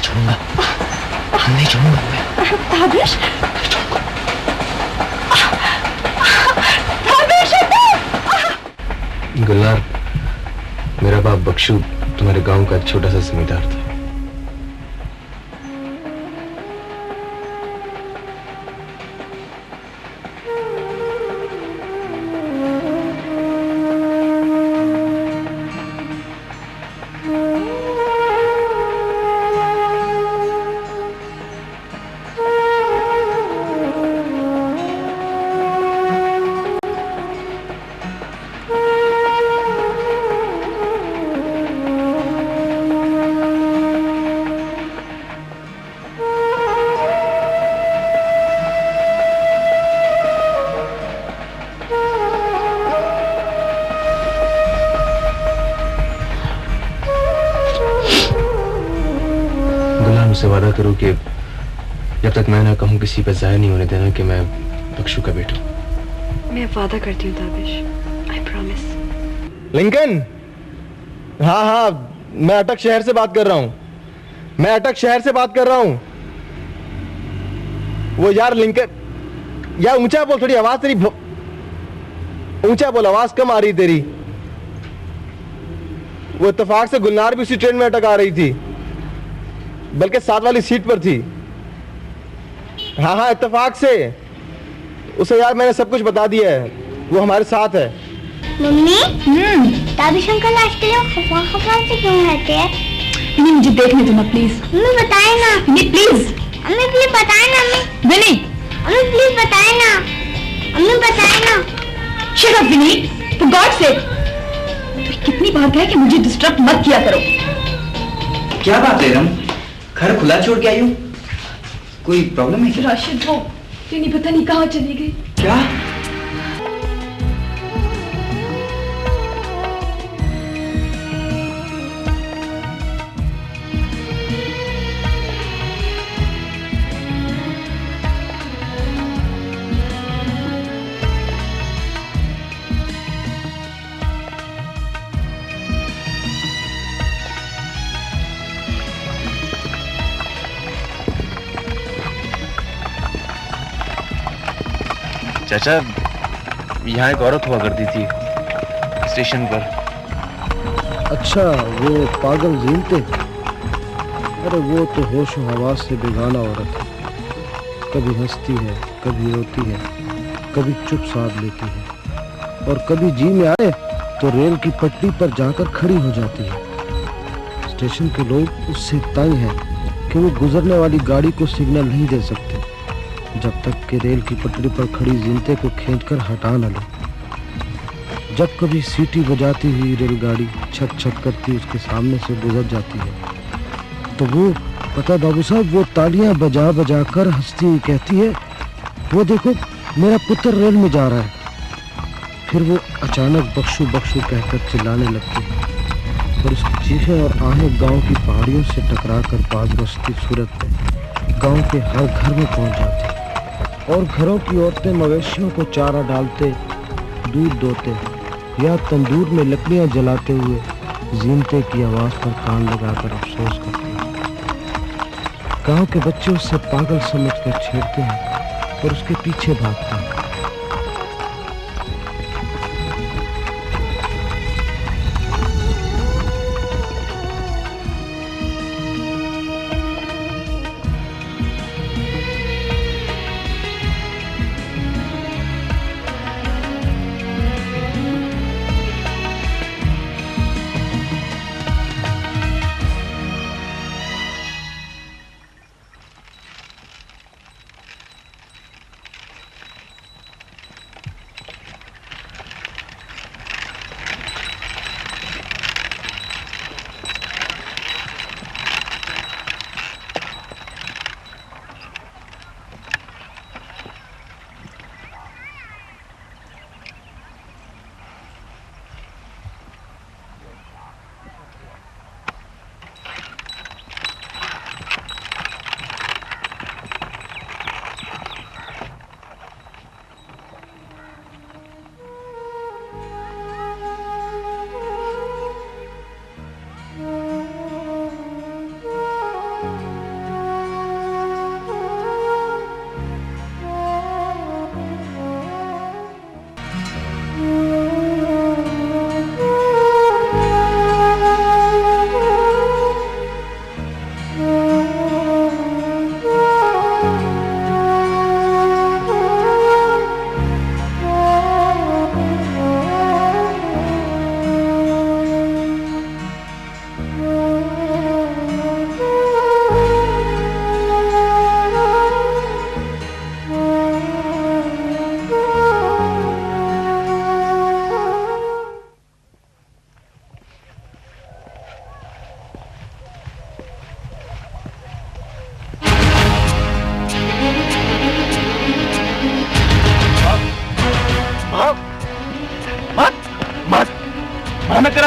छोड़ूंगा, नहीं छोड़ूंगा मैं। ताबिश, गुलनार, मेरा बाप बख्शू तुम्हारे गांव का एक छोटा सा जमींदार था। मुझसे वादा करो कि जब तक मैं ना कहूं किसी पर जाहिर नहीं होने देना कि मैं बख्शू का बेटा हूं। मैं वादा करती हूँ ताबिश, आई प्रॉमिस। लिंकन, हाँ हाँ, मैं अटक शहर से बात कर रहा हूँ, मैं अटक शहर से बात कर रहा हूँ। वो यार लिंकन, यार ऊंचा बोल, थोड़ी आवाज तेरी ऊंचा बोल, आवाज कम आ रही तेरी। वो इत्तेफाक से गुलनार भी उसी ट्रेन में अटक आ रही थी, बल्कि साथ वाली सीट पर थी। हाँ हाँ, इत्तेफाक से। उसे यार मैंने सब कुछ बता दिया है, वो हमारे साथ है। मम्मी, ताबिश अंकल आजकल खफा से क्यों रहते हैं? नहीं, मुझे देखने दो ना प्लीज। मम्मी बताए ना। नहीं प्लीज। मम्मी प्लीज बताए ना। विनी, मम्मी प्लीज बताए ना। मम्मी बताए ना। Shut up Winnie, for God sake. तो कितनी बार कहा कि मुझे डिस्टर्ब मत किया करो। क्या बात है रम, घर खुला छोड़ के आई हूँ, कोई प्रॉब्लम है क्या? राशिद, वो विनी पता नहीं कहाँ चली गई। क्या? चाचा, यहाँ एक औरत हुआ करती थी स्टेशन पर। अच्छा, वो पागल जीनते? अरे वो तो होश और हवास से बेगाना औरत है। कभी हंसती है, कभी रोती है, कभी चुप साध लेती है, और कभी जी में आए तो रेल की पटरी पर जाकर खड़ी हो जाती है। स्टेशन के लोग उससे तंग हैं कि वो गुजरने वाली गाड़ी को सिग्नल नहीं दे सकते जब तक कि रेल की पटरी पर खड़ी जिनते को खींचकर हटा न ले। जब कभी सीटी बजाती हुई रेलगाड़ी छक छक करती उसके सामने से गुजर जाती है तो वो, पता बाबू साहब, वो तालियां बजा बजा कर हंसती हुई कहती है, वो देखो मेरा पुत्र रेल में जा रहा है। फिर वो अचानक बख्शू बख्शू कहकर चिल्लाने लगती है और उसकी चीखें और आहें गांव की पहाड़ियों से टकराकर बाज बसती सूरत में गांव के हर घर में पहुंच जाती है। और घरों की औरतें मवेशियों को चारा डालते, दूध दोते या तंदूर में लकड़ियां जलाते हुए जीनते की आवाज पर कान लगाकर अफसोस करते हैं। गांव के बच्चे उससे पागल समझकर छेड़ते हैं और उसके पीछे भागते हैं।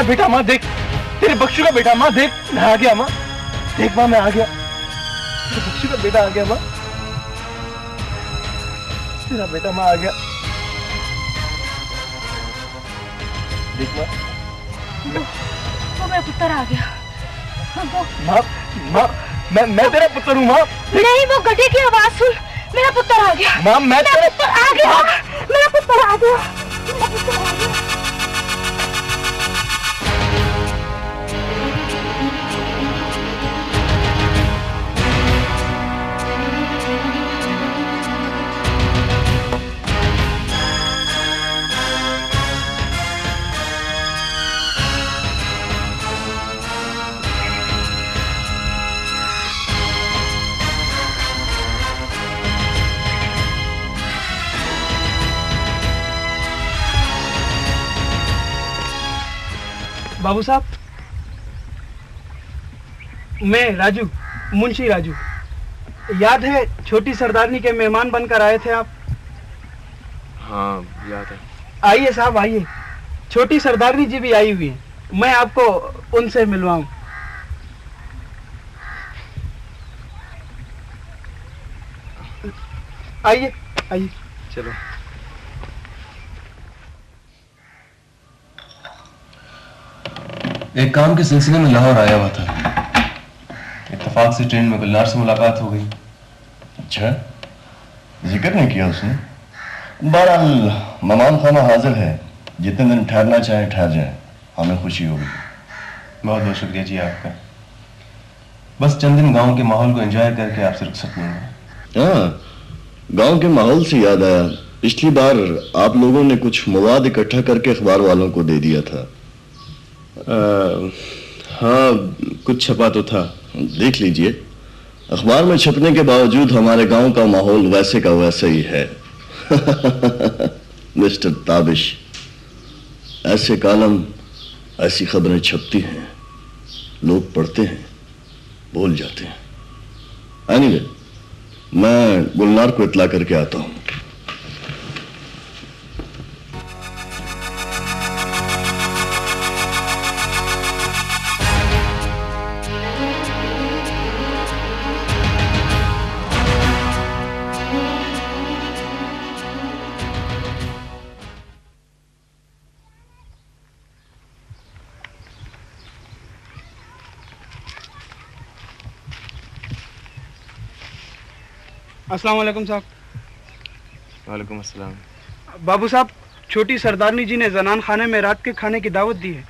बेटा माँ देख, तेरे बख्शू का बेटा माँ देख, मैं आ गया माँ, देख माँ मैं आ गया, तेरे बख्शू का बेटा आ गया माँ, तेरा बेटा माँ आ गया, देख माँ, वो मेरा पुत्र आ गया। माँ माँ मैं तेरा पुत्र हूँ माँ। नहीं, वो गधे की आवाज सुन, मेरा पुत्र आ गया। माँ मैं तेरा पुत्र आ गया, मेरा पुत्र आ गया, मेरा पुत्र आ गया। बाबू साहब, मैं राजू, मुंशी राजू। याद है छोटी सरदारनी के मेहमान बनकर आए थे आप? हाँ याद है। आइए साहब आइए, छोटी सरदारनी जी भी आई हुई हैं, मैं आपको उनसे मिलवाऊं। आइए आइए। चलो। एक काम के सिलसिले में लाहौर आया हुआ था, इत्तेफाक से ट्रेन में गुलनार से मुलाकात हो गई। अच्छा, जिक्र नहीं किया उसने। बहरहाल मेहमान खाना हाजिर है, जितने दिन ठहरना चाहें ठहर जाएं, हमें खुशी होगी। बहुत बहुत शुक्रिया जी आपका। बस चंद दिन गांव के माहौल को एंजॉय करके आपसे रुखसत लूंगा। हाँ, गांव के माहौल से याद आया, पिछली बार आप लोगों ने कुछ मवाद इकट्ठा करके अखबार वालों को दे दिया था। हाँ, कुछ छपा तो था। देख लीजिए, अखबार में छपने के बावजूद हमारे गांव का माहौल वैसे का वैसा ही है। मिस्टर ताबिश, ऐसे कालम, ऐसी खबरें छपती हैं, लोग पढ़ते हैं, भूल जाते हैं। एनीवे, मैं गुलनार को इत्तला करके आता हूं। अस्सलाम वालेकुम साहब। वालेकुम अस्सलाम। बाबू साहब, छोटी सरदारनी जी ने जनान खाने में रात के खाने की दावत दी है।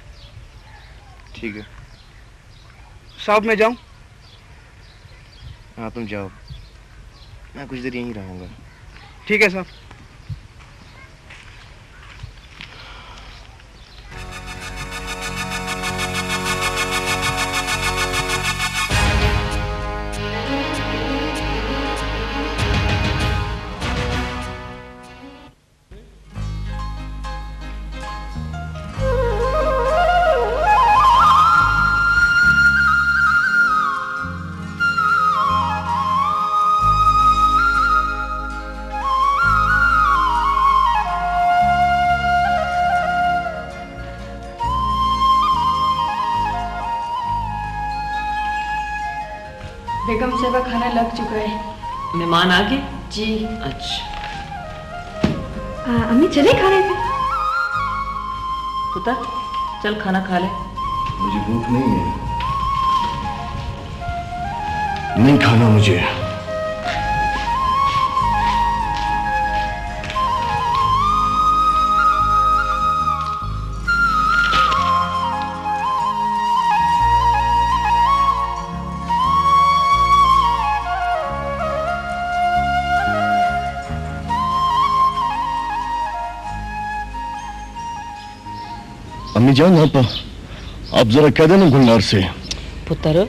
ठीक है साहब, मैं जाऊं? हाँ तुम जाओ, मैं कुछ देर यहीं रहूंगा। ठीक है साहब। बेगम साहबा, खाना लग चुका है। मेहमान आ गए? जी। अच्छा। अम्मी चले खाने पे? पुत्र चल खाना खा ले। मुझे भूख नहीं है, नहीं खाना मुझे। अम्मी जान, आप जरा कह देना गुलनार से। पुत्र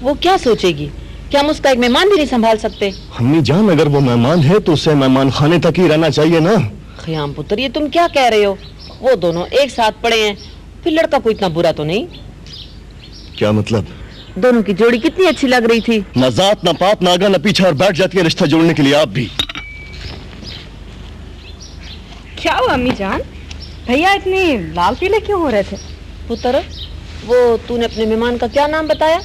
वो क्या सोचेगी? क्या हम उसका एक मेहमान भी नहीं संभाल सकते? अम्मी जान, अगर वो मेहमान है तो उसे मेहमान खाने तक ही रहना चाहिए ना। खयाम पुत्र, ये तुम क्या कह रहे हो? वो दोनों एक साथ पड़े हैं, फिर लड़का कोई इतना बुरा तो नहीं। क्या मतलब? दोनों की जोड़ी कितनी अच्छी लग रही थी। न जात न पात न आगा न पीछे, और बैठ जाती है रिश्ता जोड़ने के लिए आप भी। क्या हुआ अम्मी जान? भैया इतने लाल पीले क्यों हो रहे थे? पुत्र, वो तूने अपने मेहमान का क्या नाम बताया?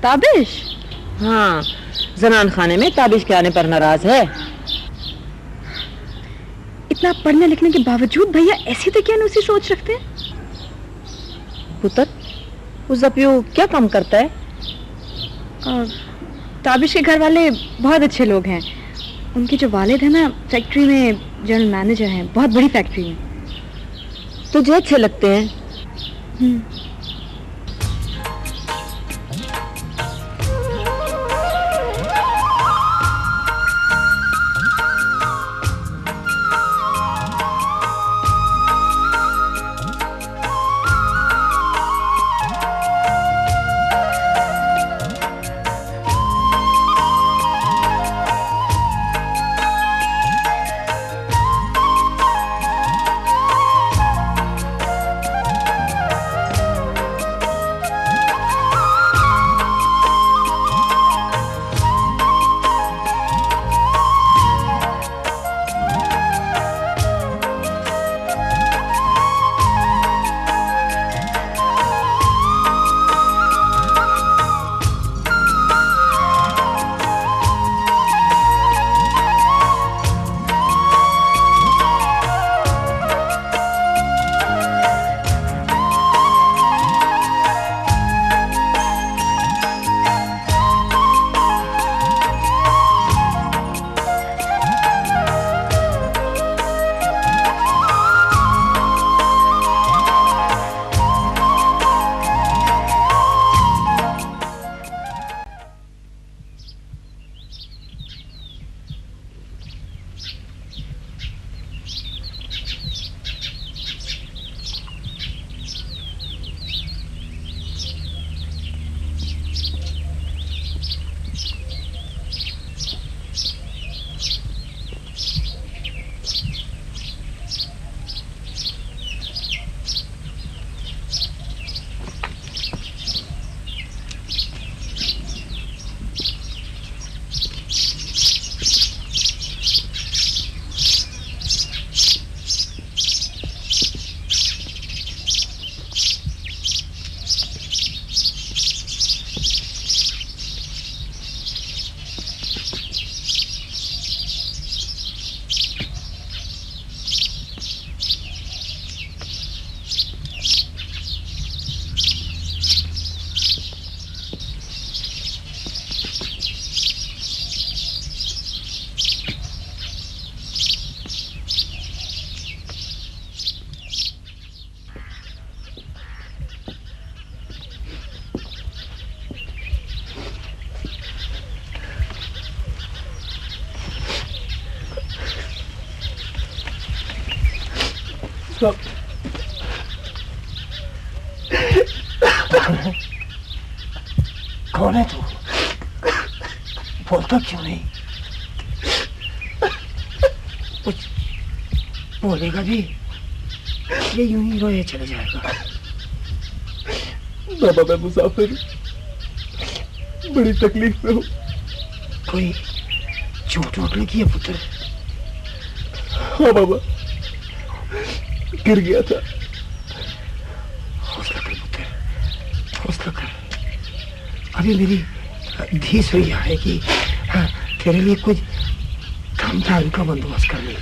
ताबिश। हाँ, जनान खाने में ताबिश के आने पर नाराज है। इतना पढ़ने लिखने के बावजूद भैया ऐसी दकियानूसी सोच रखते हैं। पुत्र, उस जपियो क्या काम करता है? ताबिश के घर वाले बहुत अच्छे लोग हैं। उनके जो वालिद है ना, फैक्ट्री में जनरल मैनेजर हैं, बहुत बड़ी फैक्ट्री में। तुझे अच्छे लगते हैं? कौन है तू? बोलता क्यों नहीं? कुछ बोलेगा भी, ये यूं ही रोए चले जाएगा। बाबा मैं मुसाफिर बड़ी तकलीफ में हूँ। कोई चोट वोट लगी है पुत्र? हाँ बाबा, गिर गया था। हौसला कर पुत्र, हौसला कर। अभी मेरी धी सुई है कि तेरे लिए कुछ कम दारू का बंदोबस्त कर ले।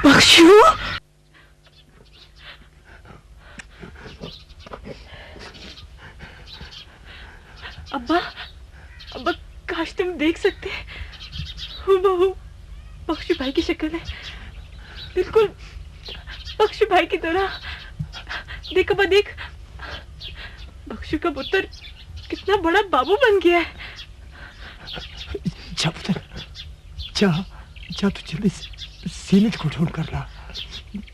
बख्शू, अब्बा, अब्बा काश तुम देख सकते। हूबहू बख्शू भाई की शक्ल है, बिल्कुल बख्शू भाई की तरह। देख अब्बा देख, बख्शू का पुत्र कितना बड़ा बाबू बन गया है। जा पुत्र, जा जा, तू जल्दी सीमित को ढूंढ कर ला।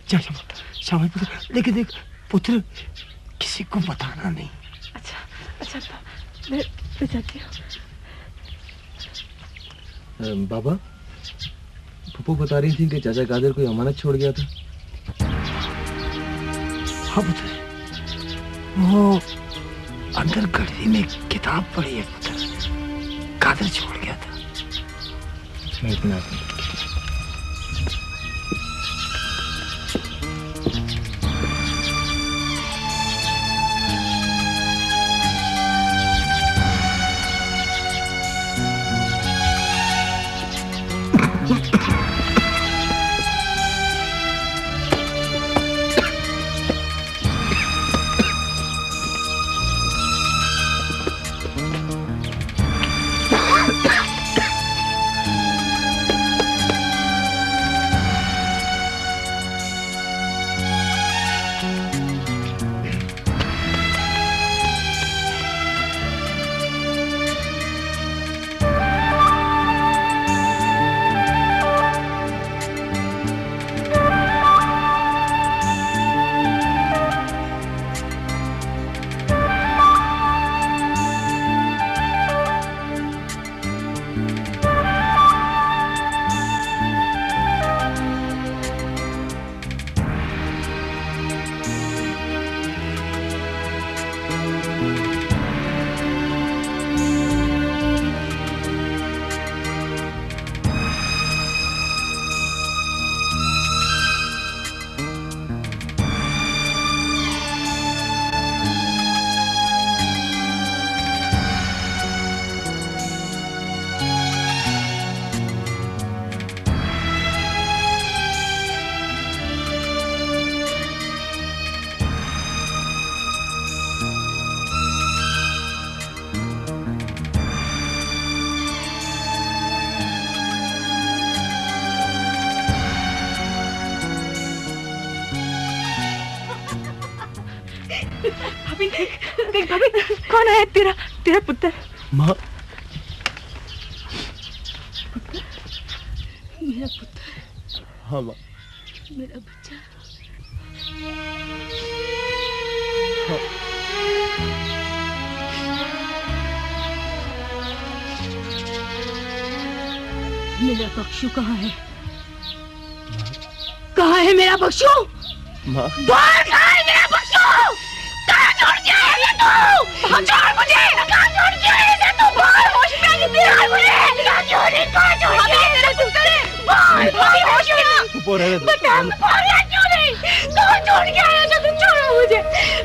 जा शाबाश पुत्र। लेकिन देख पुत्र, किसी को बताना नहीं। अच्छा अच्छा, मैं जाती हूँ। बाबा, पप्पू बता रही थी कि चाचा कादिर कोई अमानत छोड़ गया था। हाँ पुत्र, वो अंदर गढ़ी में किताब पढ़ी है पुत्र, कादर छोड़ गया था। मैं इतना भाभी देख देख भाभी, कौन आया? तेरा पुत्र। माँ, मेरा पुत्र। हाँ माँ। मेरा बच्चा। हाँ। मेरा बख्शू कहाँ है? कहाँ है मेरा बख्शू? माँ, बाहर कहाँ है मेरा बख्शू? कहाँ छोड़ के आया ये तू? छोड़ मुझे! कहाँ छोड़ के आया ये तू? बाहर होश में आ गई तेरा मुझे! कहाँ छोड़ के आया मेरा पुत्र? बाहर होश में आ! बता बाहर क्यों नहीं? कहाँ छोड़ के आया जो तू? छोड़ो मुझे!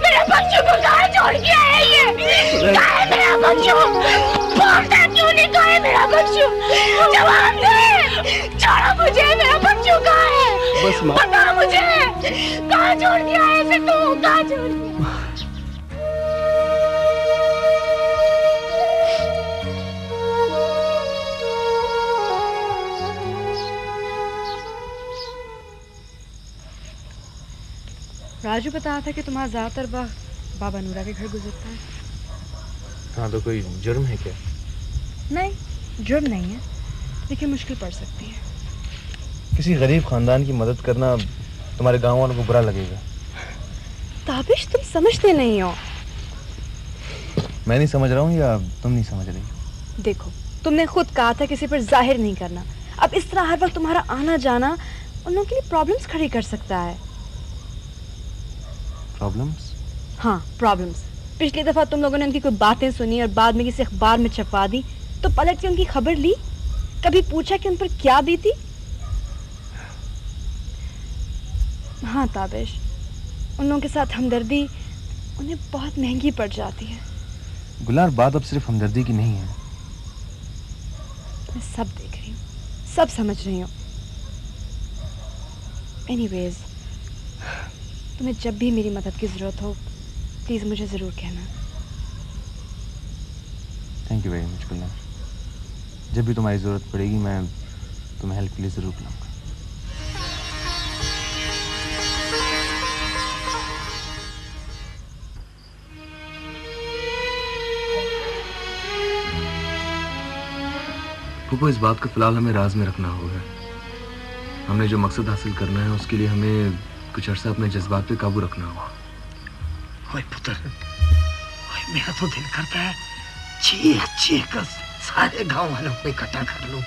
मेरा बख्शू को कहाँ छोड़ के आया ये? कहाँ है मेरा बख्शू? बोलता क्यों नहीं? कहाँ है मेरा बख्शू? जवाब दे! छोड़ो मुझे! मेरा बख्शू कहाँ है? बस माँ, बता मुझे! कहाँ छोड़ के आया इसे तू? कहाँ छोड़ के? राजू बता रहा था कि तुम्हारा ज्यादातर वक्त बाबा नूरा के घर गुजरता है। हाँ, तो कोई जुर्म है क्या? नहीं, जुर्म नहीं है, लेकिन मुश्किल पड़ सकती है। किसी गरीब खानदान की मदद करना तुम्हारे गांव वालों को बुरा लगेगा। ताबिश, तुम समझते नहीं हो। मैं नहीं समझ रहा हूँ या तुम नहीं समझ रही? देखो, तुमने खुद कहा था किसी पर जाहिर नहीं करना। अब इस तरह हर वक्त तुम्हारा आना जाना उन लोगों के लिए प्रॉब्लम्स खड़ी कर सकता है। प्रॉब्लम्स? हाँ, प्रॉब्लम्स। पिछली दफा तुम लोगों ने उनकी कोई बातें सुनी और बाद में किसी अखबार में छपवा दी, तो पलट के उनकी खबर ली? कभी पूछा कि उन पर क्या बीती? हाँ ताबिश, उन लोगों के साथ हमदर्दी उन्हें बहुत महंगी पड़ जाती है। गुलार, बात अब सिर्फ हमदर्दी की नहीं है। मैं सब देख रही हूँ, सब समझ रही हूँ। एनीवेज, तुम्हें जब भी मेरी मदद की जरूरत हो, प्लीज मुझे जरूर कहना। Thank you very much Gulaar. जब भी तुम्हारी जरूरत पड़ेगी मैं तुम्हें हेल्प के लिए जरूर बुलाऊंगा। फूफो, इस बात को फिलहाल हमें राज में रखना होगा। हमने जो मकसद हासिल करना है उसके लिए हमें कुछ अर्सा अपने जज्बात पे काबू रखना होगा। ओए पुत्र, ओए मेरा तो दिल करता है चीख चीख कर सारे गांव वालों को इकट्ठा कर लूं,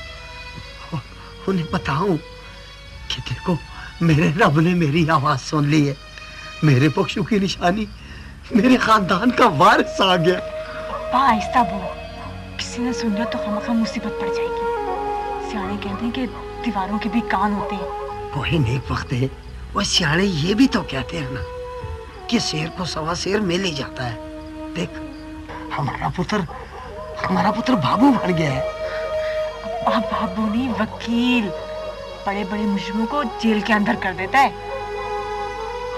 उन्हें बताऊं कि देखो मेरे रब ने मेरी आवाज सुन ली है, मेरे पक्षों की निशानी मेरे खानदान का वारिस आ गया। अब्बा आहिस्ता बोलो, किसी ने सुन लिया तो खामखा मुसीबत पड़ जाएगी। सियाने कहते हैं कि दीवारों के भी कान होते हैं। वही नेक वक्त है। वो सियाने ये भी तो कहते हैं ना कि शेर को सवा शेर मिल ही जाता है। देख हमारा पुत्र बाबू बन गया है। अब्बा बाबू नहीं, वकील। बड़े बड़े मुजरिमों को जेल के अंदर कर देता है।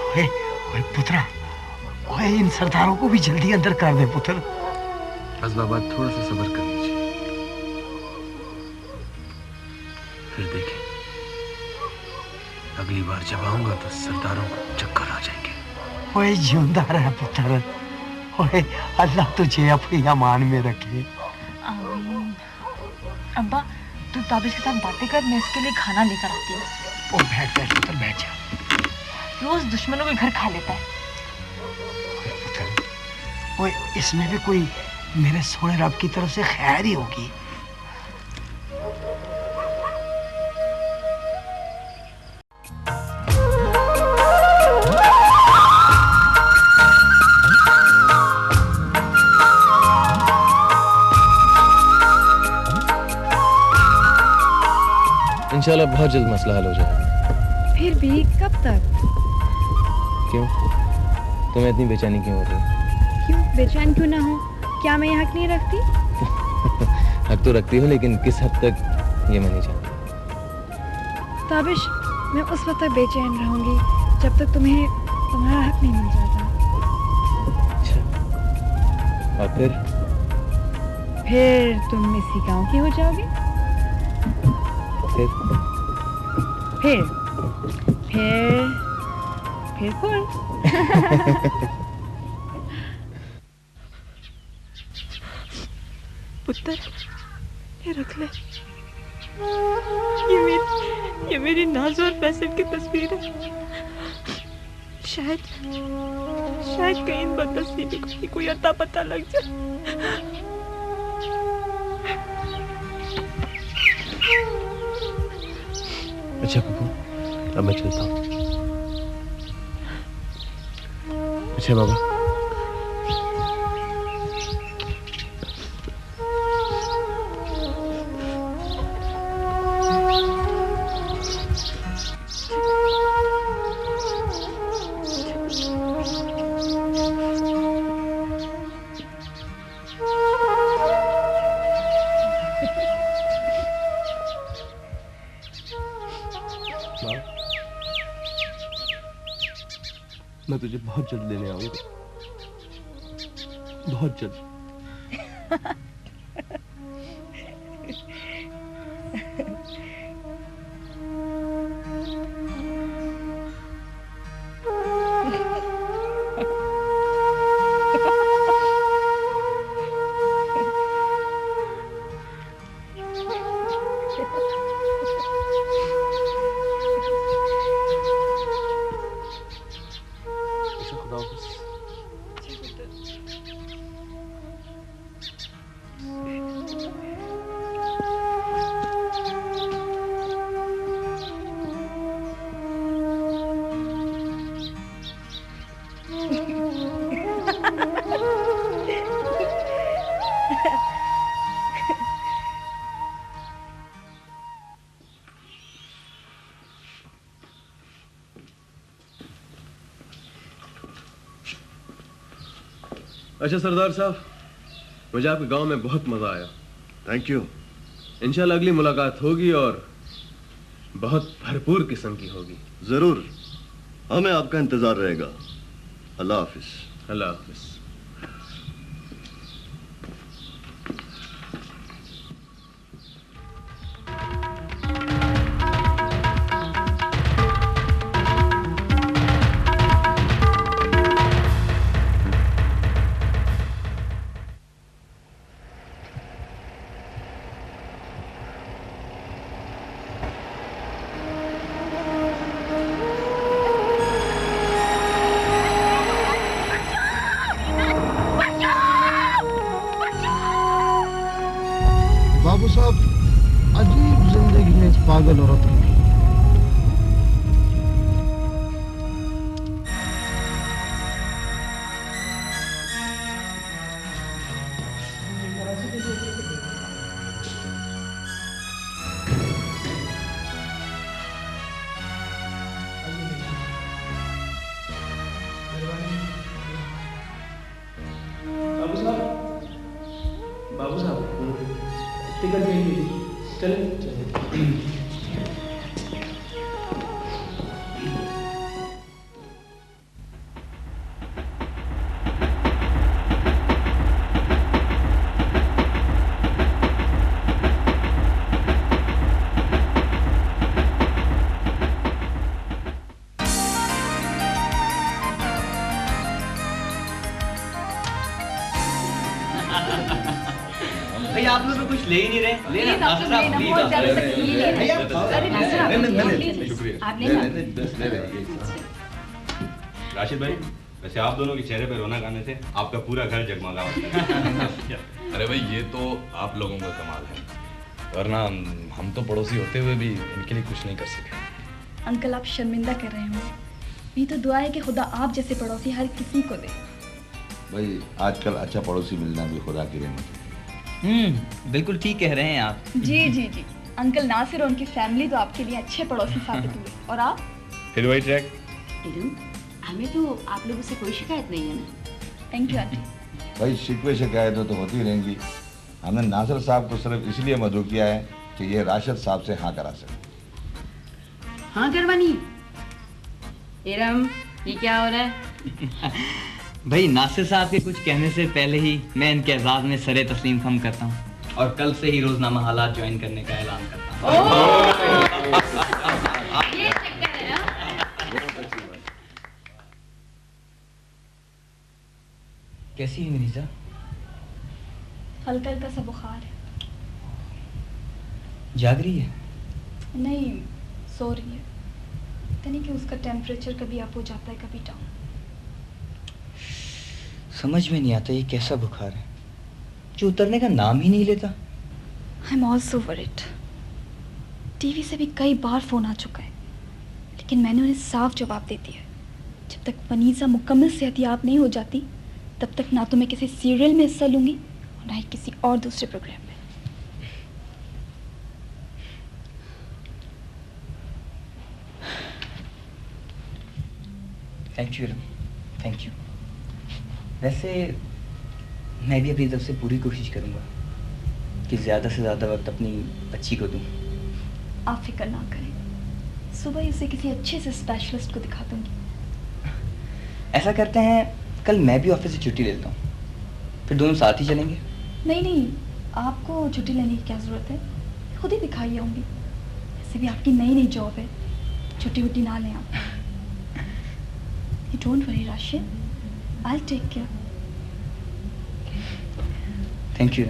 ओए, ओए पुत्रा, ओए इन सरदारों को भी जल्दी अंदर कर दे पुत्र। बस बाबा थोड़ा सा सब्र कर लीजिए, फिर देखें अगली बार जब आऊंगा तो सरदारों को चक्कर आ जाएंगे। ओए जिंदा रह पुत्र। ओए अल्लाह तुझे अपनी अमान में रखे। आमीन। अब्बा तू ताबिश के साथ बातें कर, मैं इसके लिए खाना लेकर आती हूँ। ओ बैठ बैठ पुत्र बैठ जा। रोज दुश्मनों के घर खा लेता है। ओए इसमें भी कोई मेरे सोने रब की तरफ से खैर ही होगी। इंशाल्लाह बहुत जल्द मसला हल हो जाएगा। फिर भी कब तक? क्यों, तुम्हें इतनी बेचैनी क्यों हो रही है? क्यों बेचैन क्यों ना हो? क्या मैं ये हक नहीं रखती? हक तो रखती हो, लेकिन किस हद तक ये मैं नहीं जानती। ताबिश, मैं उस वक्त तक बेचैन रहूंगी जब तक तुम्हें तुम्हारा हक नहीं मिल जाता। अच्छा, और फिर तुम इसी गांव के हो जाओगे। फिर कौन? पुत्र ये रख ले। ये मेरी नाज़ और फैसल की तस्वीर है। शायद कहीं इन बदनसीबी को कोई अता पता लग जाए। अच्छा कुकू, अब मैं चलता हूँ। अच्छा बाबा। मैं तुझे बहुत जल्द लेने आऊंगा, बहुत जल्द। अच्छा सरदार साहब, मुझे आपके गांव में बहुत मजा आया। Thank you. इंशाल्लाह अगली मुलाकात होगी और बहुत भरपूर किस्म की होगी। जरूर, हमें आपका इंतजार रहेगा। अल्लाह हाफिज। अल्लाह हाफिज। बाबू साहब, अजीब जिंदगी में इस पागल औरत की। भाई आप लोग तो कुछ ले ही नहीं रहे। लेना नासिर साहब, बहुत ज्यादा तकलीफ है। भैया, अरे नासिर आप शुक्रिया। शुक्रिया। आप लेना। राशिद भाई, वैसे आप दोनों के चेहरे पे रौनक आने से आपका पूरा घर जगमगा होता है। अरे भाई ये तो आप लोगों का कमाल है, वरना हम तो पड़ोसी होते हुए भी इनके लिए कुछ नहीं कर सके। अंकल आप शर्मिंदा कर रहे हो। ये तो दुआ है कि खुदा आप जैसे पड़ोसी हर किसी को दे। भाई आजकल अच्छा पड़ोसी मिलना भी खुदा की रहमत है। बिल्कुल ठीक कह रहे हैं आप। जी जी जी, अंकल नासिर और उनकी फैमिली तो आपके लिए अच्छे पड़ोसी साबित हुए। और आप? फिर वही ट्रैक। हमें तो आप लोगों से कोई शिकायत नहीं है ना। Thank you aunty. भाई शिकवे शिकायतें तो होती रहेंगी। हमने नासिर साहब को सिर्फ इसलिए मदऊ किया है कि ये राशिद साहब से हाँ करा सके। हाँ करवानी। इरम, ये क्या हो रहा है? भाई नासिर साहब के कुछ कहने से पहले ही मैं इनके एजाज में सरे तस्लीम खम करता हूँ और कल से ही रोजनामा हालात ज्वाइन करने का ऐलान करता हूँ। ये चक्कर है ना? कैसी है मिर्जा? हल्का हल्का सा बुखार है। जाग रही है? नहीं, सो रही है। पता नहीं कि उसका टेम्परेचर कभी अप हो जाता है कभी डाउन। समझ में नहीं आता ये कैसा बुखार है जो उतरने का नाम ही नहीं लेता। I am also worried. TV से भी कई बार फोन आ चुका है, लेकिन मैंने उन्हें साफ जवाब दे दिया। जब तक वनीजा मुकम्मल सेहतियाब नहीं हो जाती तब तक ना तो मैं किसी सीरियल में हिस्सा लूंगी और ना ही किसी और दूसरे प्रोग्राम में। Thank you, thank you. वैसे मैं भी अपनी तरफ से पूरी कोशिश करूंगा कि ज़्यादा से ज़्यादा वक्त अपनी बच्ची को दूं। आप फिक्र ना करें, सुबह ही उसे किसी अच्छे से स्पेशलिस्ट को दिखा दूंगी। ऐसा करते हैं, कल मैं भी ऑफिस से छुट्टी ले लेता हूँ, फिर दोनों साथ ही चलेंगे। नहीं नहीं, आपको छुट्टी लेने की क्या ज़रूरत है, खुद ही दिखाई आऊँगी। वैसे भी आपकी नई नई जॉब है, छुट्टी वुट्टी ना लें आप। You don't worry, Rashid. I'll take care. Thank you.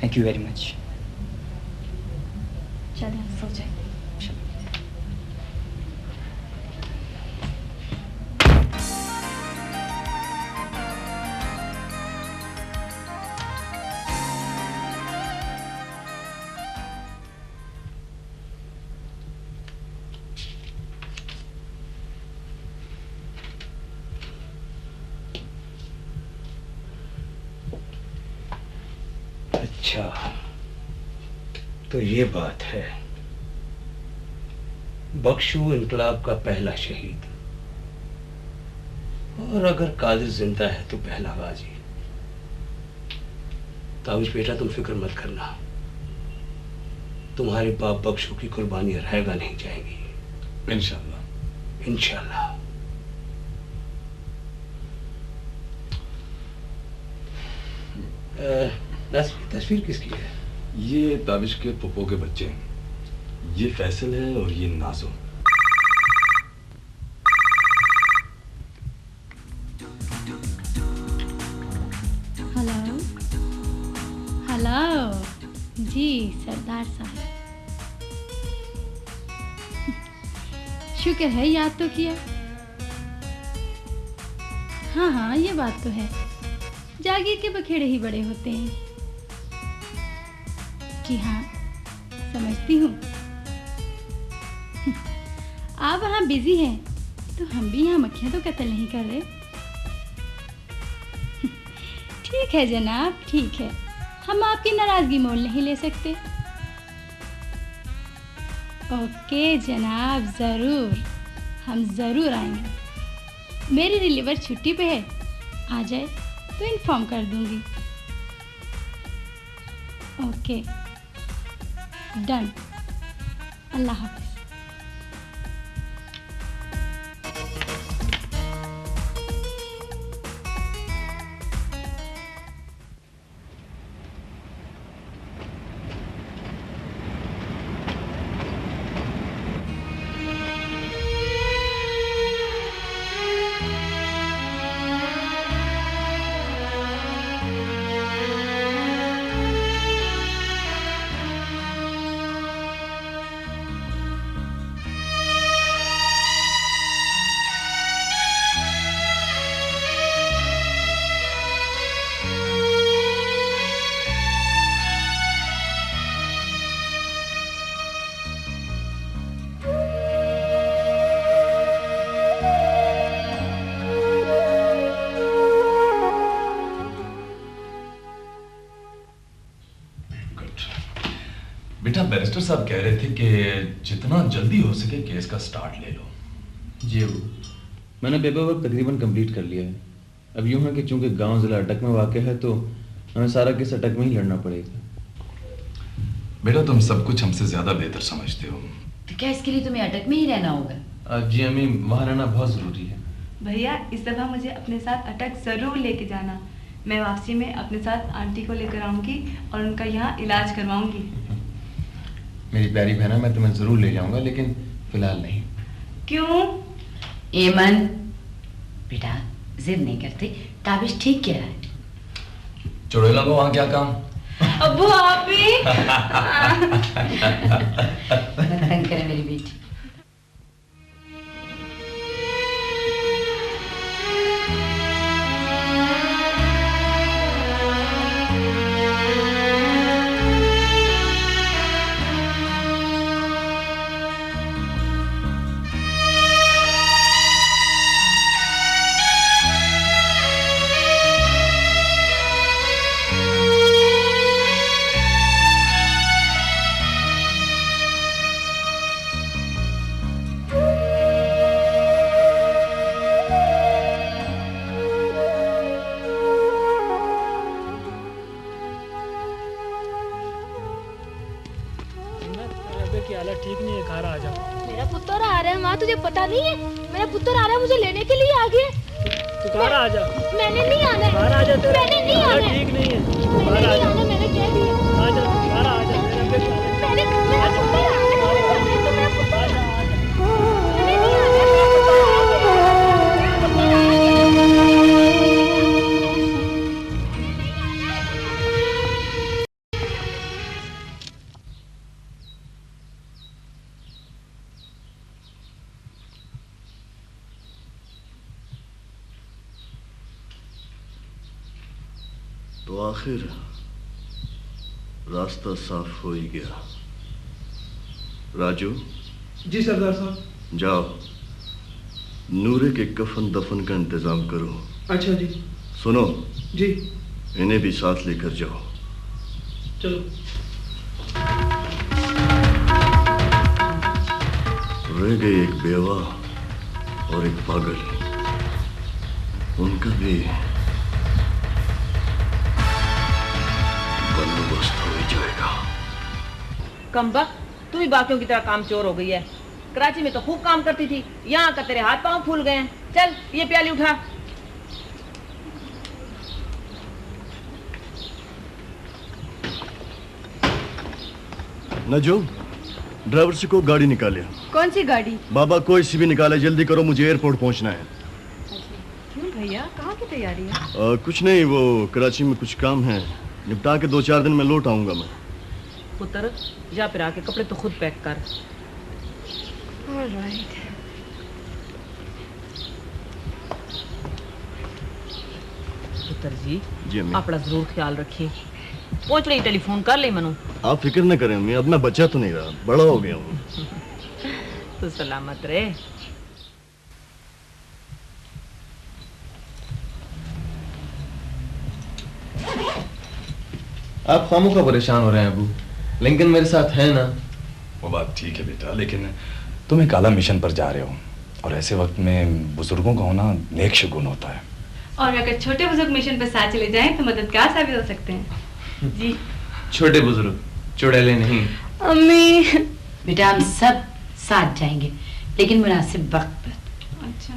Thank you very much. चलिए हम सो जाएं। अच्छा, तो ये बात है। बख्शू इनकलाब का पहला शहीद, और अगर कादिर जिंदा है तो पहला गाजी। ताबिश बेटा, तुम फिक्र मत करना, तुम्हारे बाप बख्शू की कुर्बानी रहेगा नहीं जाएगी। इंशाअल्लाह, इंशाअल्लाह। तस्वीर किसकी है? ये ताबिश के पुप्पो के बच्चे हैं। ये फैसल है और ये नाजो। हेलो हेलो जी सरदार साहब, शुक्र है याद तो किया। हाँ हाँ, ये बात तो है, जागीर के बखेड़े ही बड़े होते हैं। जी हाँ, समझती हूँ। आप वहाँ बिजी हैं तो हम भी यहाँ मक्खियाँ तो कत्ल नहीं कर रहे। ठीक है जनाब, ठीक है, हम आपकी नाराजगी मोल नहीं ले सकते। ओके जनाब, ज़रूर, हम ज़रूर आएंगे। मेरी डिलीवर छुट्टी पे है, आ जाए तो इन्फॉर्म कर दूंगी। Okay, done. अल्लाह हाफिज। बेटा बैरिस्टर साहब कह रहे थे कि जितना जल्दी हो सके केस का स्टार्ट ले लो। जी अबू, मैंने पेपर वर्क तकरीबन कंप्लीट कर लिया है। अब यूं है कि चूंकि गांव जिला अटक में वाक़ है तो हमें सारा केस अटक में ही लड़ना पड़ेगा। बेटा तुम सब कुछ हमसे ज्यादा बेहतर समझते हो। तो क्या इसके लिए तुम्हें अटक में ही रहना होगा? जी अम्मी, वहाँ रहना बहुत ज़रूरी है। भैया इस दफ़ा मुझे अपने साथ अटक ज़रूर लेके जाना। मैं वापसी में अपने साथ आंटी को लेकर आऊँगी और उनका यहाँ इलाज करवाऊँगी। मेरी प्यारी बहना, मैं तुम्हें ज़रूर ले जाऊँगा, लेकिन फ़िलहाल नहीं। क्यों? एमन बेटा जिद नहीं करते, ताबिश ठीक क्या है? चुड़ैलों को वहाँ क्या काम? अब्बू आप भी तंग करे मेरी बेटी। मेरा पुत्र आ रहा है माँ, तुझे पता नहीं है? मेरा पुत्र आ रहा है, मुझे लेने के लिए आ गया। तू बाहर आ जा। मैंने नहीं आना है। बाहर आ जा। मैंने नहीं आना है। ठीक नहीं है। मैंने नहीं आना, मैंने कह दिया। आ जा, बाहर आ जा। मेरा पुत्र आ रहा है, तो मेरा पुत्र आ रहा है। मैंने नहीं आना, मेरा पुत्र आ गया। तो आखिर रास्ता साफ हो ही गया। राजू। जी सरदार साहब। जाओ, नूरे के कफन दफन का इंतजाम करो। अच्छा जी। सुनो जी। इन्हें भी साथ लेकर जाओ। चलो। रह गई एक बेवा और एक पागल, उनका भी बंदोबस्त हो ही जाएगा। कमबख्त, तू ही बाकियों की तरह काम चोर हो गई है। कराची में तो खूब काम करती थी, यहाँ आकर तेरे हाथ पांव फूल गए हैं। चल ये प्याली उठा। नजो, ड्राइवर से को गाड़ी निकाले। कौन सी गाड़ी? बाबा कोई सी भी निकाले, जल्दी करो, मुझे एयरपोर्ट पहुंचना है। क्यों भैया, कहाँ की तैयारी है? कुछ नहीं, वो कराची में कुछ काम है, निपटा के 2-4 दिन में लौट आऊंगा मैं। पुत्र जा फिर आके कपड़े तो खुद पैक कर। ऑलराइट। पुत्र जी अम्मी। अपना जरूर ख्याल रखिए। पहुंच रही टेलीफोन कर ले मनु। आप फिक्र न करें अम्मी, अब मैं बच्चा तो नहीं रहा, बड़ा हो गया हूँ। तो सलामत रहे। आप खामों का परेशान हो रहे हैं अबू, लिंकन मेरे साथ है ना। वो बात ठीक है बेटा, लेकिन तुम एक आला मिशन पर जा रहे हो और ऐसे वक्त में बुजुर्गों का होना नेक शुगुन होता है। और अगर छोटे बुजुर्ग मिशन पर साथ चले जाएं तो मददगार साबित हो सकते हैं। जी। छोटे बुजुर्ग, चुड़ैले नहीं। अम्मी। बेटा हम सब साथ जाएंगे, लेकिन मुनासिब वक्त पर। अच्छा।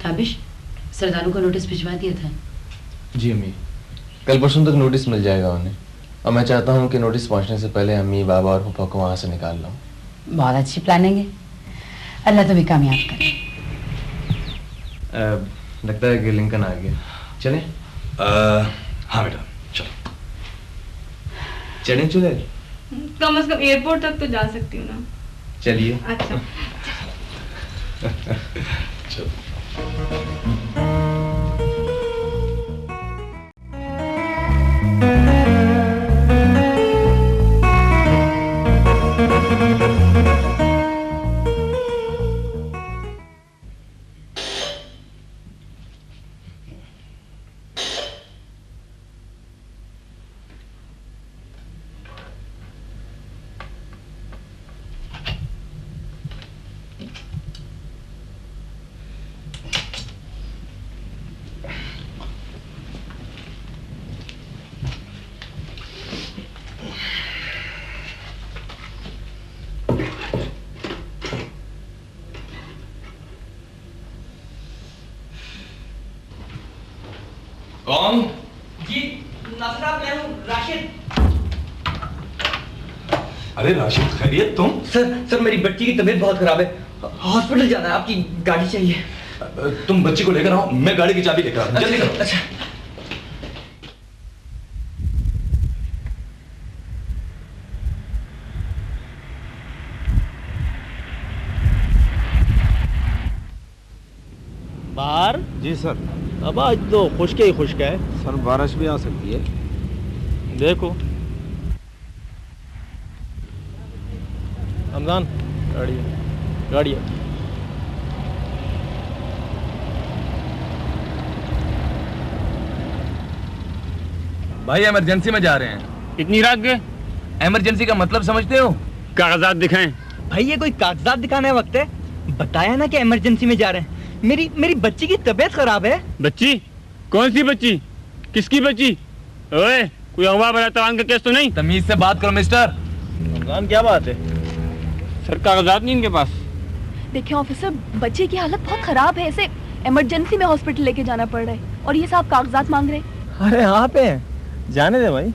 ताबिश, सरदारों को नोटिस भिजवा दिया था? जी अम्मी, कल परसों तक नोटिस मिल जाएगा उन्हें, और मैं चाहता हूँ कि नोटिस पहुँचने से पहले अम्मी, बाबा और पापा को वहाँ से निकाल लाऊं। बहुत अच्छी प्लानिंग है, अल्लाह तुम्हें कामयाब करे। लगता है कि लिंकन आ गया, चलें? हाँ बेटा चलो। चलें चले? कम से कम एयरपोर्ट तक तो जा सकती हूँ ना। चलिए। अच्छा। चलो। कौन? जी नासिर साहब, मैं हूँ राशिद। अरे राशिद, खैरियत तुम? सर मेरी बच्ची की तबीयत बहुत खराब है, हॉस्पिटल जाना है, आपकी गाड़ी चाहिए। तुम बच्ची को लेकर आओ, मैं गाड़ी की चाबी लेकर आता हूं। जल्दी करो। अच्छा। बाहर? जी सर। अब आज तो खुश्क ही खुश्क है सर, बारिश भी आ सकती है। देखो रमजान, गाड़ी गाड़ी भाई इमरजेंसी में जा रहे हैं। इतनी रात गए? इमरजेंसी का मतलब समझते हो? कागजात दिखाएं। भाई ये कोई कागजात दिखाने वक्त है? बताया ना कि इमरजेंसी में जा रहे हैं। मेरी बच्ची की तबीयत खराब है। बच्ची? कौन सी बच्ची? किसकी बच्ची? ओए, कोई अगवा बड़ा तवान का केस तो नहीं? तमीज से बात करो मिस्टर। रमजान, क्या बात है? सर कागजात नहीं इनके पास। देखिए ऑफिसर, बच्चे की हालत बहुत खराब है, इसे इमरजेंसी में हॉस्पिटल लेके जाना पड़ रहा है और ये साहब कागजात मांग रहे हैं। अरे यहाँ पे जाने दे भाई।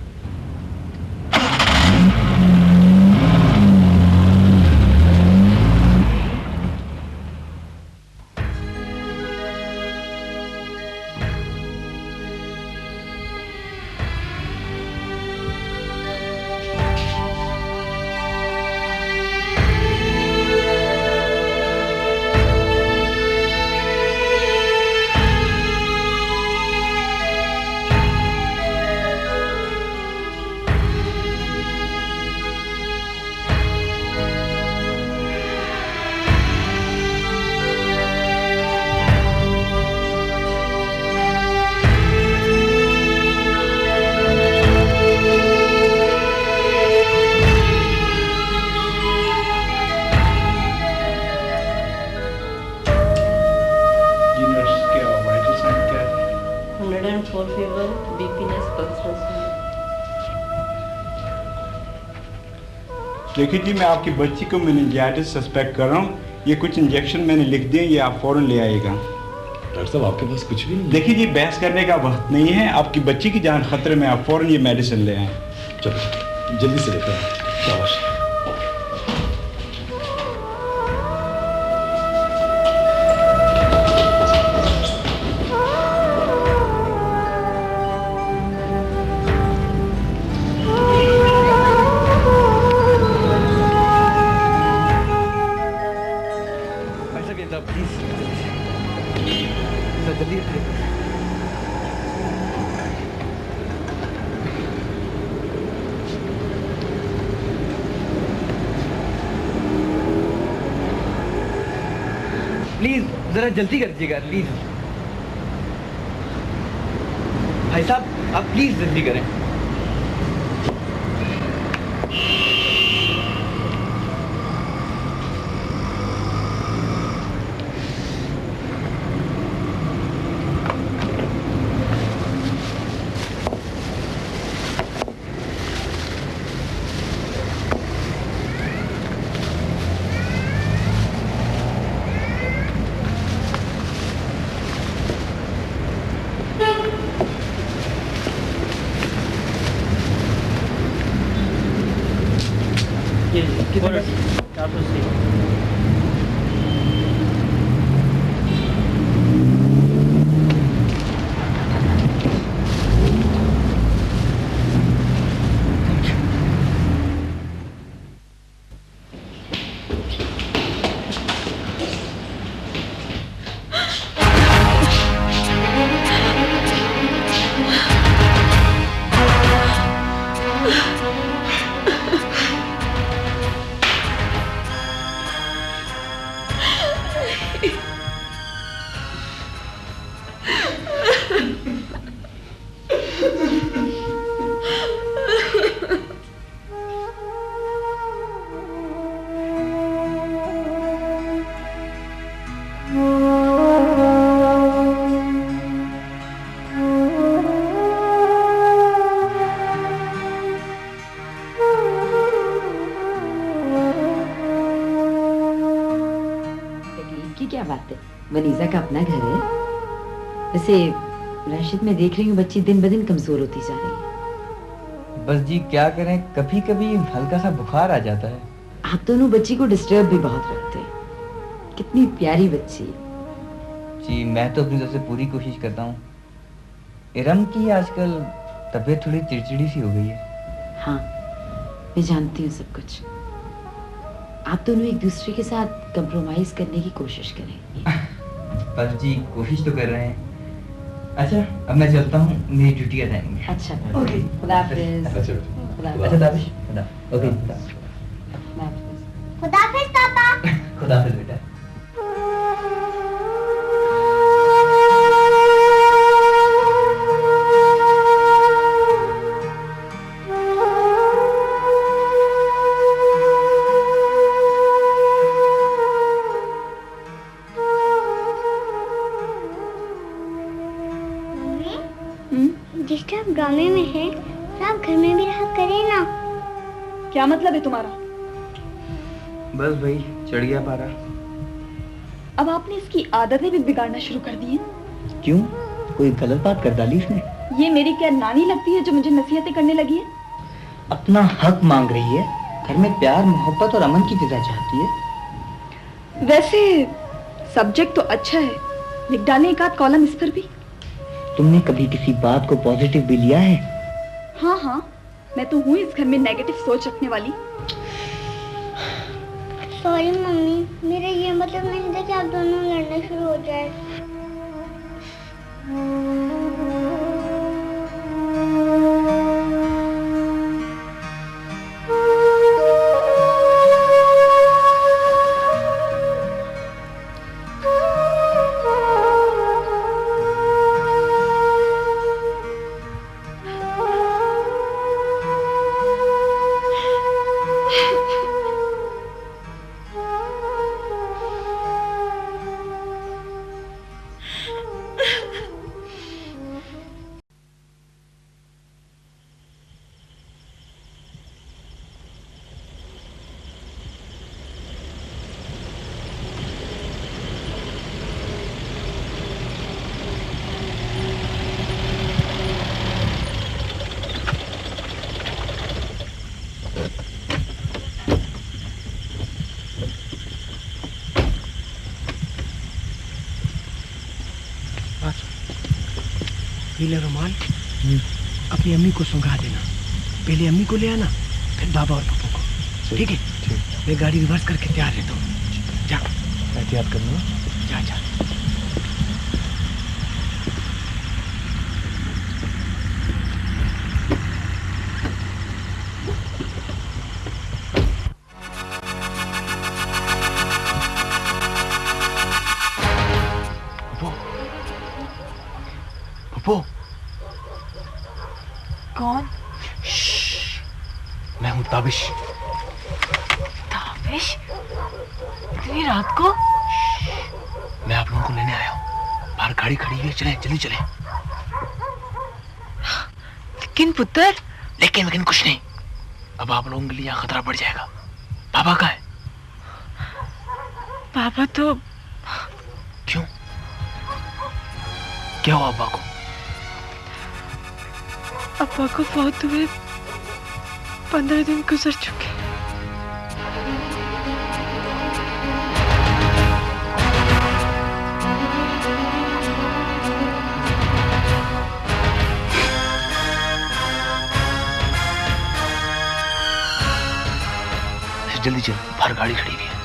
देखिए जी, मैं आपकी बच्ची को मेनिंजाइटिस सस्पेक्ट कर रहा हूँ। ये कुछ इंजेक्शन मैंने लिख दिए, ये आप फौरन ले आइएगा। डॉक्टर साहब आपके पास कुछ भी नहीं? देखिए जी, बहस करने का वक्त नहीं है, आपकी बच्ची की जान खतरे में, आप फौरन ये मेडिसिन ले आएं। चलो जल्दी से लेकर आए। शाबाश। प्लीज जरा जल्दी कर दीजिएगा प्लीज। भाई साहब आप प्लीज जल्दी करें। ये 480। वनीजा का अपना घर है। वैसे राशिद, मैं देख रही हूँ बच्ची दिन ब दिन कमजोर होती जा रही है। बस जी क्या करें, कभी कभी हल्का सा बुखार आ जाता है। आप दोनों बच्ची को डिस्टर्ब भी बहुत रखते हैं। कितनी प्यारी बच्ची है। जी मैं तो अपनी तरफ से पूरी कोशिश करता हूँ। इरम की आजकल तबीयत थोड़ी चिड़चिड़ी सी हो गई है। हाँ, मैं जानती हूँ सब कुछ। आप दोनों एक दूसरे के साथ कंप्रोमाइज करने की कोशिश करें। बस जी कोशिश तो कर रहे हैं। अच्छा अब मैं चलता हूँ, मेरी ड्यूटी का टाइम है। अच्छा ओके, खुदा हाफिज। अच्छा दाबिश, खुदा। ओके खुदा हाफिज पापा। खुदा हाफिज बेटा। गाने में है, आप घर में भी रहा करें ना। क्या मतलब है तुम्हारा? बस भाई चढ़ गया पारा। अब आपने इसकी आदतें भी बिगाड़ना शुरू कर दी हैं। क्यों, कोई गलत बात कर डाली इसने? ये मेरी क्या नानी लगती है जो मुझे नसीहतें करने लगी है? अपना हक मांग रही है। घर में प्यार मोहब्बत और अमन की फिजा चाहती है। वैसे सब्जेक्ट तो अच्छा है, लिख डालें एक आध कॉलम इस पर भी। तुमने कभी किसी बात को पॉजिटिव भी लिया है? हाँ, मैं तो हूँ इस घर में नेगेटिव सोच रखने वाली। सॉरी मम्मी, मेरा ये मतलब नहीं था कि आप दोनों लड़ना शुरू हो जाए। पीला रुमाल अपनी अम्मी को सुंघा देना। पहले अम्मी को ले आना, फिर बाबा और पप्पू को। ठीक है? मैं गाड़ी रिवर्स करके तैयार रहता हूँ। जा, एहतियात करना। जा जा। पप्पू। कौन? मैं हूँ ताबिश। ताबिश? इतनी रात को? मैं आप लोगों को लेने आया हूँ। बाहर गाड़ी खड़ी है, चले जल्दी चले। लेकिन पुत्र। लेकिन कुछ नहीं। अब आप लोगों के लिए यहाँ खतरा बढ़ जाएगा। पापा कहाँ है? पापा तो। क्यों? क्या हुआ अब्बा को? अब्बा को फौत हुए 15 दिन गुजर चुके। जल्दी चल, बाहर गाड़ी खड़ी हुई है।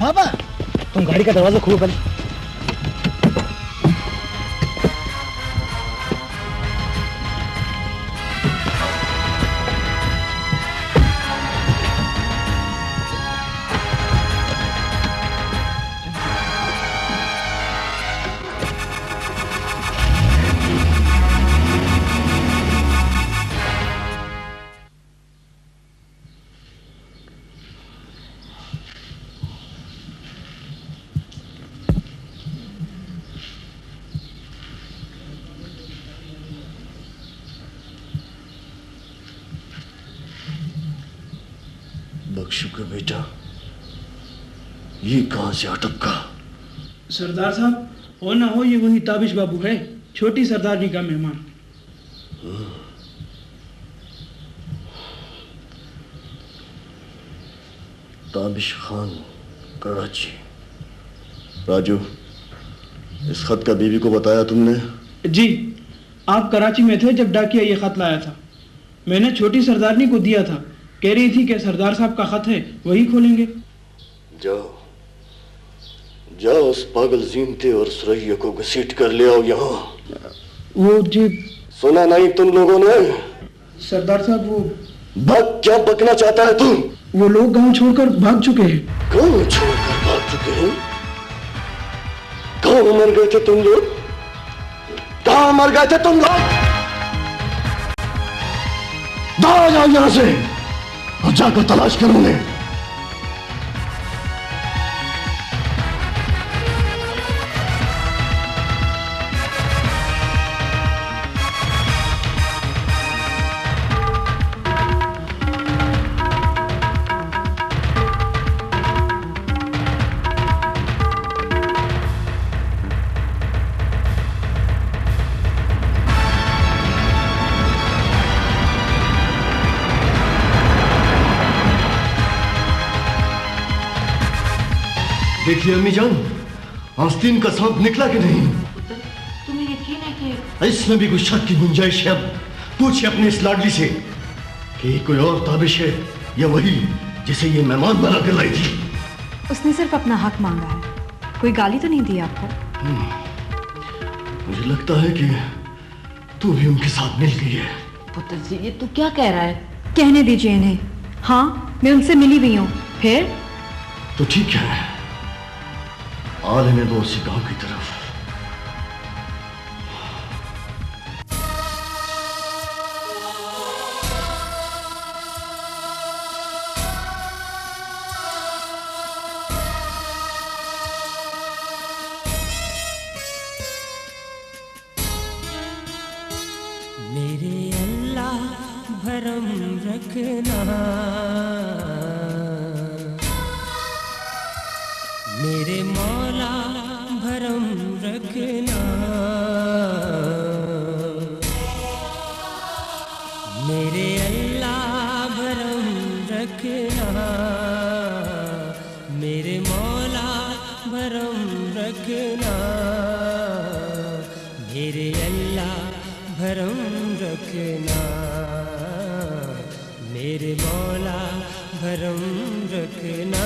बाबा, तुम गाड़ी का दरवाजा खोलो पहले। बख्शू का बेटा ये कहां से अटका? सरदार साहब, हो ना हो ये वही ताबिश बाबू है, छोटी सरदारनी का मेहमान। ताबिश खान, कराची। राजू, इस खत का बीवी को बताया तुमने? जी, आप कराची में थे जब डाकिया ये खत लाया था। मैंने छोटी सरदारनी को दिया था, कह रही थी कि सरदार साहब का खत है, वही खोलेंगे। जाओ जाओ, उस पागल जीनते और सुरैया को घसीट कर ले आओ यहाँ। वो जी, सुना नहीं तुम लोगों ने? सरदार साहब वो क्या बकना चाहता है तुम? वो लोग गांव छोड़कर भाग चुके हैं। गांव छोड़कर भाग चुके हैं? कहाँ मर गए थे तुम लोग? कहाँ मर गए थे तुम लोग? जाओ जाओ यहां से और जाकर तलाश करो उन्हें। देखिए अम्मी जान, आस्तीन का सांप निकला कि नहीं? तुम्हें यकीन है कि इसमें भी कुछ शक की गुंजाइश है? अब पूछे अपने इस लाडली से कि कोई और ताबिश है या वही जिसे ये मेहमान बना कर लाई थी। उसने सिर्फ अपना हक मांगा है, कोई गाली तो नहीं दी आपको? मुझे लगता है कि तू भी उनके साथ मिल गई है। पुत्र जी, ये तू क्या कह रहा है? कहने दीजिए इन्हें। हाँ, मैं उनसे मिली हुई हूँ। फिर तो ठीक है, आ लेने दो उसी गांव की तरफ। मेरे अल्लाह भरम रखना, मेरे मौला भरम रखना, मेरे अल्लाह भरम रखना, मेरे मौला भरम रखना, मेरे अल्लाह भरम रखना, मेरे मौला भरम रखना।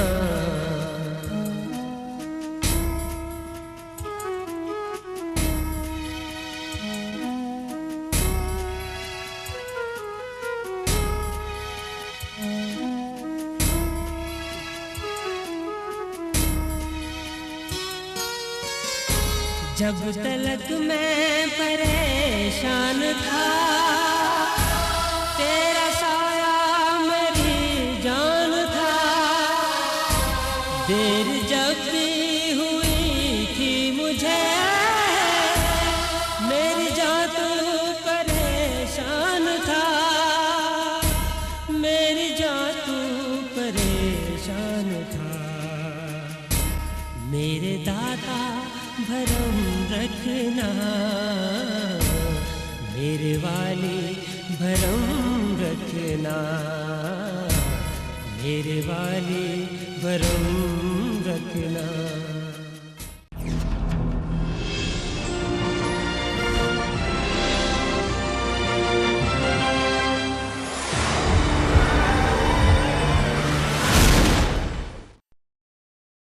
जब तलक मैं परेशान था, तेरा साया मेरी जान था। देर जब भी हुई थी मुझे, मेरी जान तू भरम रखना, मेरे वाली भरम रखना, मेरे वाली भरम रखना।